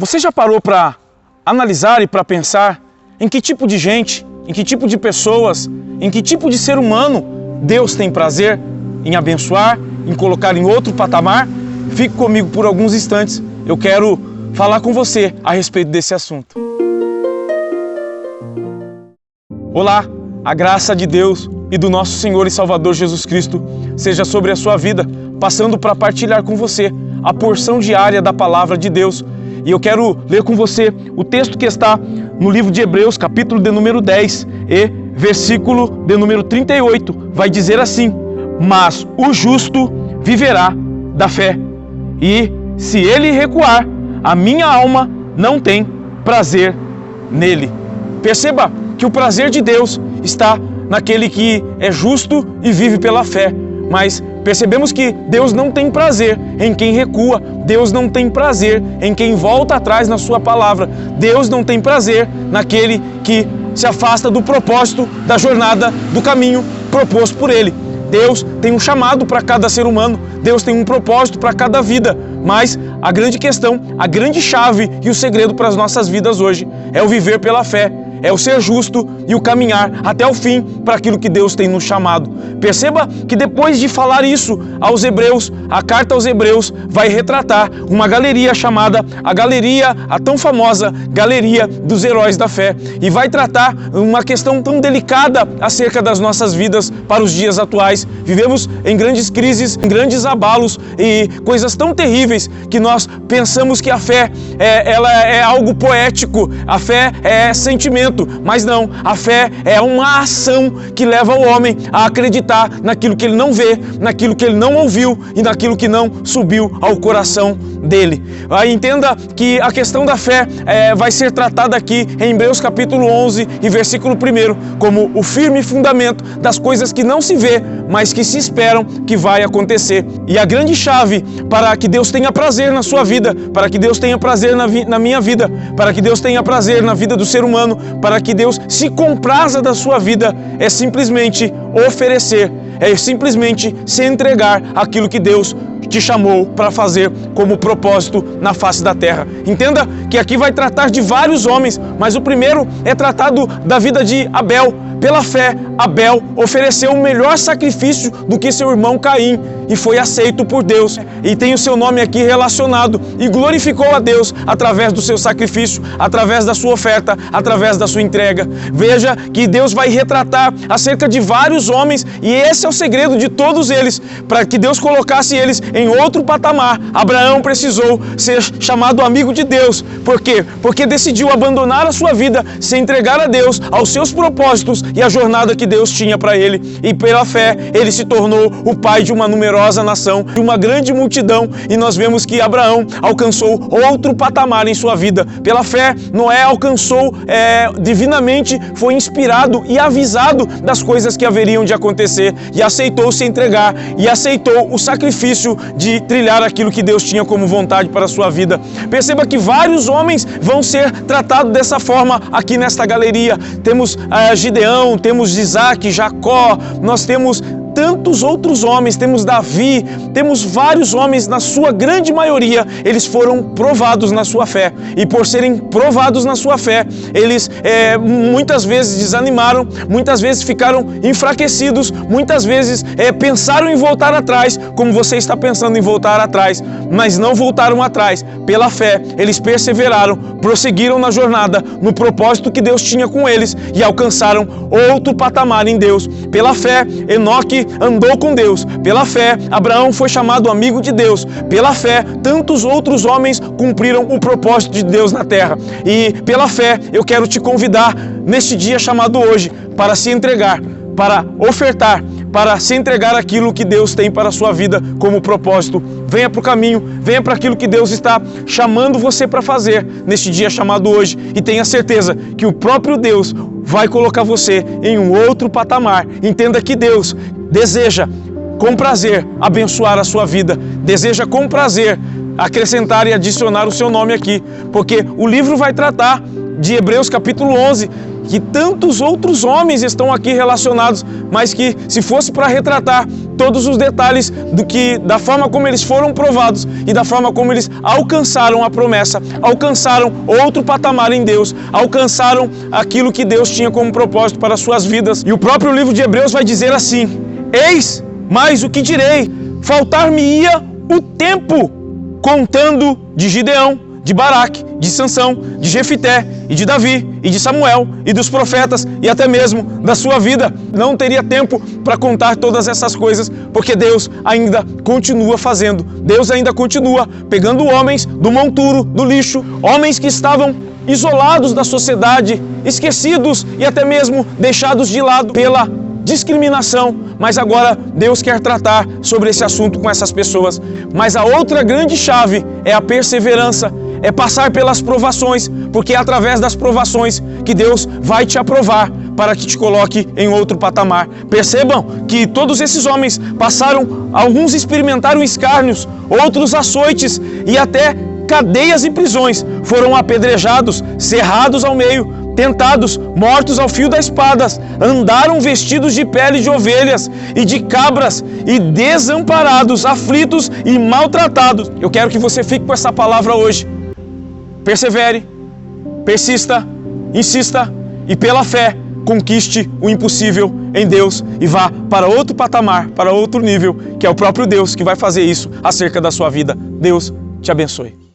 Você já parou para analisar e para pensar em que tipo de gente, em que tipo de pessoas, em que tipo de ser humano Deus tem prazer em abençoar, em colocar em outro patamar? Fique comigo por alguns instantes, eu quero falar com você a respeito desse assunto. Olá, a graça de Deus e do nosso Senhor e Salvador Jesus Cristo seja sobre a sua vida, passando para partilhar com você a porção diária da Palavra de Deus. E eu quero ler com você o texto que está no livro de Hebreus, capítulo de número 10 e versículo de número 38. Vai dizer assim: mas o justo viverá da fé, e se ele recuar, a minha alma não tem prazer nele. Perceba que o prazer de Deus está naquele que é justo e vive pela fé. Mas percebemos que Deus não tem prazer em quem recua, Deus não tem prazer em quem volta atrás na sua palavra, Deus não tem prazer naquele que se afasta do propósito, da jornada, do caminho proposto por Ele. Deus tem um chamado para cada ser humano, Deus tem um propósito para cada vida, mas a grande questão, a grande chave e o segredo para as nossas vidas hoje é o viver pela fé, é o ser justo e o caminhar até o fim para aquilo que Deus tem nos chamado. Perceba que depois de falar isso aos Hebreus, a carta aos Hebreus vai retratar uma galeria chamada a tão famosa Galeria dos Heróis da Fé, e vai tratar uma questão tão delicada acerca das nossas vidas para os dias atuais. Vivemos em grandes crises, em grandes abalos e coisas tão terríveis que nós pensamos que a fé ela é algo poético, a fé é sentimento. Mas não, a fé é uma ação que leva o homem a acreditar naquilo que ele não vê, naquilo que ele não ouviu e naquilo que não subiu ao coração dele. Entenda que a questão da fé vai ser tratada aqui em Hebreus capítulo 11 e versículo 1 como o firme fundamento das coisas que não se vê, mas que se esperam que vai acontecer. E a grande chave para que Deus tenha prazer na sua vida, para que Deus tenha prazer na minha vida, para que Deus tenha prazer na vida do ser humano, para que Deus se compraza da sua vida, é simplesmente oferecer, é simplesmente se entregar aquilo que Deus te chamou para fazer como propósito na face da terra. Entenda que aqui vai tratar de vários homens, mas o primeiro é tratado da vida de Abel. Pela fé, Abel ofereceu o melhor sacrifício do que seu irmão Caim e foi aceito por Deus. E tem o seu nome aqui relacionado e glorificou a Deus através do seu sacrifício, através da sua oferta, através da sua entrega. Veja que Deus vai retratar acerca de vários homens e esse é o segredo de todos eles, para que Deus colocasse eles em outro patamar. Abraão precisou ser chamado amigo de Deus. Por quê? Porque decidiu abandonar a sua vida, se entregar a Deus, aos seus propósitos e a jornada que Deus tinha para ele. E pela fé, ele se tornou o pai de uma numerosa nação, de uma grande multidão. E nós vemos que Abraão alcançou outro patamar em sua vida. Pela fé, Noé alcançou divinamente, foi inspirado e avisado das coisas que haveriam de acontecer e aceitou se entregar e aceitou o sacrifício de trilhar aquilo que Deus tinha como vontade para a sua vida. Perceba que vários homens vão ser tratados dessa forma aqui nesta galeria. Temos Gideão, temos Isaac, Jacó, nós temos tantos outros homens, temos Davi, temos vários homens, na sua grande maioria, eles foram provados na sua fé. E por serem provados na sua fé, eles muitas vezes desanimaram, muitas vezes ficaram enfraquecidos, muitas vezes pensaram em voltar atrás, como você está pensando em voltar atrás, mas não voltaram atrás. Pela fé, eles perseveraram, prosseguiram na jornada, no propósito que Deus tinha com eles e alcançaram outro patamar em Deus. Pela fé, Enoque andou com Deus. Pela fé, Abraão foi chamado amigo de Deus. Pela fé, tantos outros homens cumpriram o propósito de Deus na terra. E pela fé, eu quero te convidar neste dia chamado hoje para se entregar, para ofertar, para se entregar aquilo que Deus tem para a sua vida como propósito. Venha para o caminho, venha para aquilo que Deus está chamando você para fazer neste dia chamado hoje e tenha certeza que o próprio Deus vai colocar você em um outro patamar. Entenda que Deus deseja com prazer abençoar a sua vida, deseja com prazer acrescentar e adicionar o seu nome aqui, porque o livro vai tratar de Hebreus capítulo 11, que tantos outros homens estão aqui relacionados, mas que se fosse para retratar todos os detalhes da forma como eles foram provados e da forma como eles alcançaram a promessa, alcançaram outro patamar em Deus, alcançaram aquilo que Deus tinha como propósito para as suas vidas. E o próprio livro de Hebreus vai dizer assim: eis, mais o que direi, faltar-me-ia o tempo, contando de Gideão, de Baraque, de Sansão, de Jefité e de Davi e de Samuel e dos profetas e até mesmo da sua vida. Não teria tempo para contar todas essas coisas, porque Deus ainda continua fazendo. Deus ainda continua pegando homens do monturo, do lixo, homens que estavam isolados da sociedade, esquecidos e até mesmo deixados de lado pela discriminação, mas agora Deus quer tratar sobre esse assunto com essas pessoas. Mas a outra grande chave é a perseverança, é passar pelas provações, porque é através das provações que Deus vai te aprovar para que te coloque em outro patamar. Percebam que todos esses homens passaram, alguns experimentaram escárnios, outros açoites e até cadeias e prisões, foram apedrejados, cerrados ao meio, tentados, mortos ao fio das espadas, andaram vestidos de pele de ovelhas e de cabras e desamparados, aflitos e maltratados. Eu quero que você fique com essa palavra hoje. Persevere, persista, insista e pela fé conquiste o impossível em Deus e vá para outro patamar, para outro nível, que é o próprio Deus que vai fazer isso acerca da sua vida. Deus te abençoe.